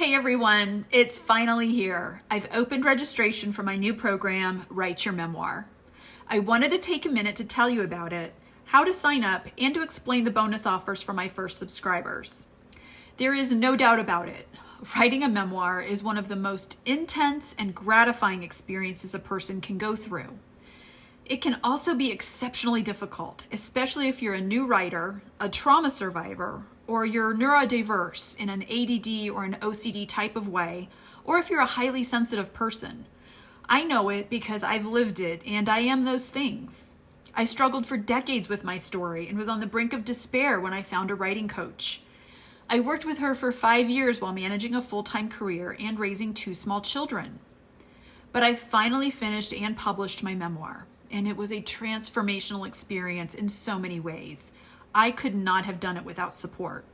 Hey everyone, it's finally here. I've opened registration for my new program, Write Your Memoir. I wanted to take a minute to tell you about it, how to sign up, and to explain the bonus offers for my first subscribers. There is no doubt about it. Writing a memoir is one of the most intense and gratifying experiences a person can go through. It can also be exceptionally difficult, especially if you're a new writer, a trauma survivor, or you're neurodiverse in an ADD or an OCD type of way, or if you're a highly sensitive person. I know it because I've lived it, and I am those things. I struggled for decades with my story and was on the brink of despair when I found a writing coach. I worked with her for 5 years while managing a full-time career and raising 2 small children. But I finally finished and published my memoir, and it was a transformational experience in so many ways. I could not have done it without support.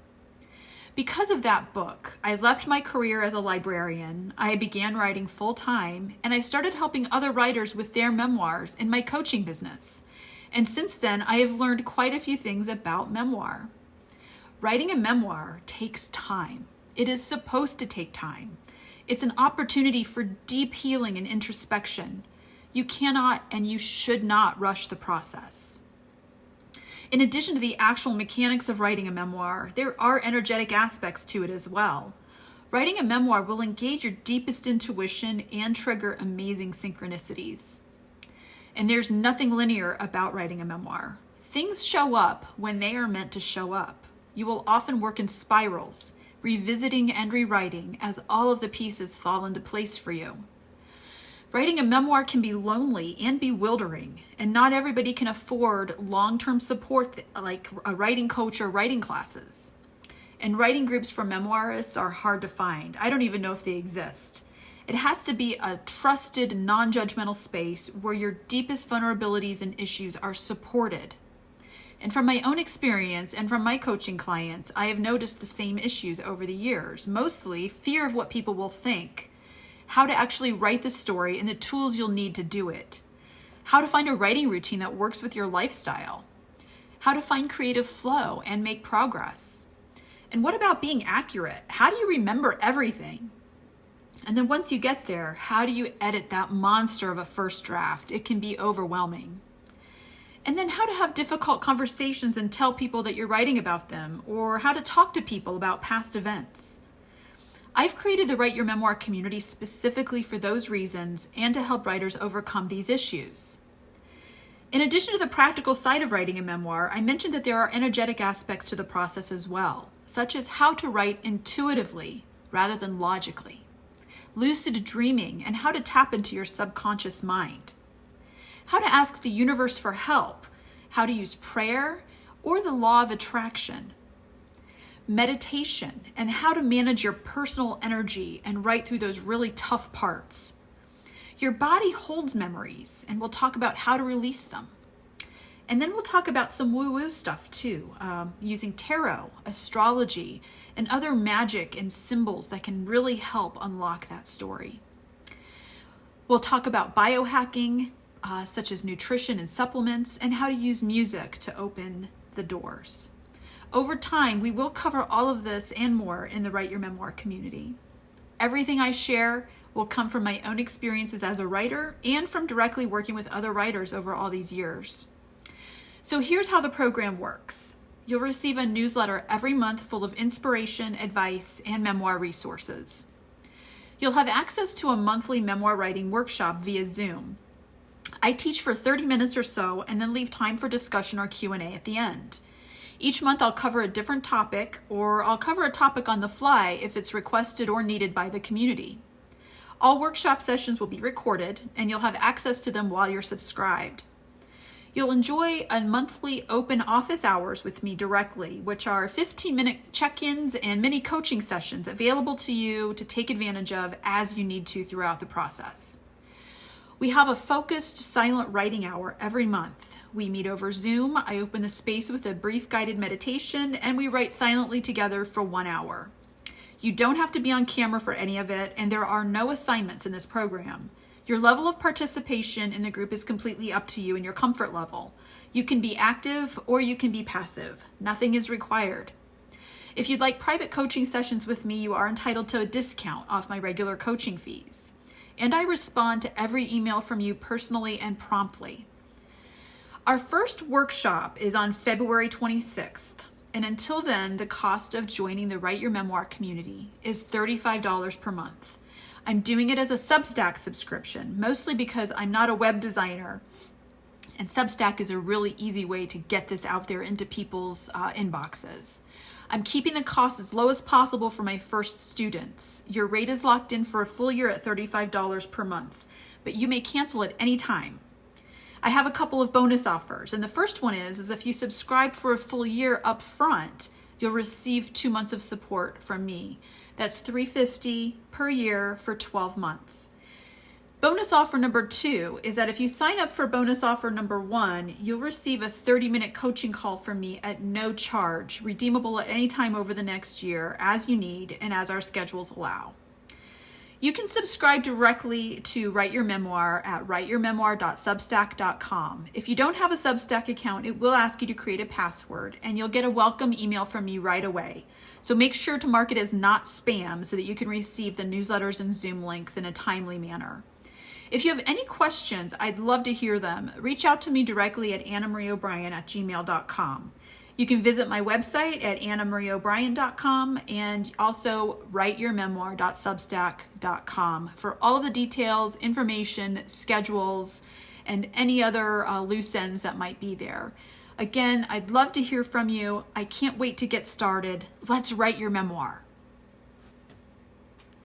Because of that book, I left my career as a librarian, I began writing full-time, and I started helping other writers with their memoirs in my coaching business. And since then, I have learned quite a few things about memoir. Writing a memoir takes time. It is supposed to take time. It's an opportunity for deep healing and introspection. You cannot and you should not rush the process. In addition to the actual mechanics of writing a memoir, there are energetic aspects to it as well. Writing a memoir will engage your deepest intuition and trigger amazing synchronicities. And there's nothing linear about writing a memoir. Things show up when they are meant to show up. You will often work in spirals, revisiting and rewriting as all of the pieces fall into place for you. Writing a memoir can be lonely and bewildering, and not everybody can afford long-term support like a writing coach or writing classes. And writing groups for memoirists are hard to find. I don't even know if they exist. It has to be a trusted, non-judgmental space where your deepest vulnerabilities and issues are supported. And from my own experience and from my coaching clients, I have noticed the same issues over the years, mostly fear of what people will think, how to actually write the story and the tools you'll need to do it, how to find a writing routine that works with your lifestyle, how to find creative flow and make progress. And what about being accurate? How do you remember everything? And then once you get there, how do you edit that monster of a first draft? It can be overwhelming. And then how to have difficult conversations and tell people that you're writing about them, or how to talk to people about past events. I've created the Write Your Memoir community specifically for those reasons and to help writers overcome these issues. In addition to the practical side of writing a memoir, I mentioned that there are energetic aspects to the process as well, such as how to write intuitively rather than logically, lucid dreaming, and how to tap into your subconscious mind, how to ask the universe for help, how to use prayer or the law of attraction, meditation, and how to manage your personal energy and write through those really tough parts. Your body holds memories, and we'll talk about how to release them. And then we'll talk about some woo-woo stuff too, using tarot, astrology, and other magic and symbols that can really help unlock that story. We'll talk about biohacking, such as nutrition and supplements, and how to use music to open the doors. Over time, we will cover all of this and more in the Write Your Memoir community. Everything I share will come from my own experiences as a writer and from directly working with other writers over all these years. So here's how the program works. You'll receive a newsletter every month full of inspiration, advice, and memoir resources. You'll have access to a monthly memoir writing workshop via Zoom. I teach for 30 minutes or so and then leave time for discussion or Q&A at the end. Each month I'll cover a different topic, or I'll cover a topic on the fly if it's requested or needed by the community. All workshop sessions will be recorded, and you'll have access to them while you're subscribed. You'll enjoy a monthly open office hours with me directly, which are 15-minute check-ins and mini coaching sessions available to you to take advantage of as you need to throughout the process. We have a focused silent writing hour every month. We meet over Zoom, I open the space with a brief guided meditation, and we write silently together for 1 hour. You don't have to be on camera for any of it, and there are no assignments in this program. Your level of participation in the group is completely up to you and your comfort level. You can be active or you can be passive. Nothing is required. If you'd like private coaching sessions with me, you are entitled to a discount off my regular coaching fees. And I respond to every email from you personally and promptly. Our first workshop is on February 26th. And until then, the cost of joining the Write Your Memoir community is $35 per month. I'm doing it as a Substack subscription, mostly because I'm not a web designer. And Substack is a really easy way to get this out there into people's inboxes. I'm keeping the cost as low as possible for my first students. Your rate is locked in for a full year at $35 per month, but you may cancel at any time. I have a couple of bonus offers, and the first one is if you subscribe for a full year up front, you'll receive 2 months of support from me. That's $350 per year for 12 months. Bonus offer number 2 is that if you sign up for bonus offer number 1, you'll receive a 30-minute coaching call from me at no charge, redeemable at any time over the next year as you need and as our schedules allow. You can subscribe directly to Write Your Memoir at writeyourmemoir.substack.com. If you don't have a Substack account, it will ask you to create a password, and you'll get a welcome email from me right away. So make sure to mark it as not spam so that you can receive the newsletters and Zoom links in a timely manner. If you have any questions, I'd love to hear them. Reach out to me directly at annamarieobrien@gmail.com. You can visit my website at annamarieobrien.com and also writeyourmemoir.substack.com for all of the details, information, schedules, and any other loose ends that might be there. Again, I'd love to hear from you. I can't wait to get started. Let's write your memoir.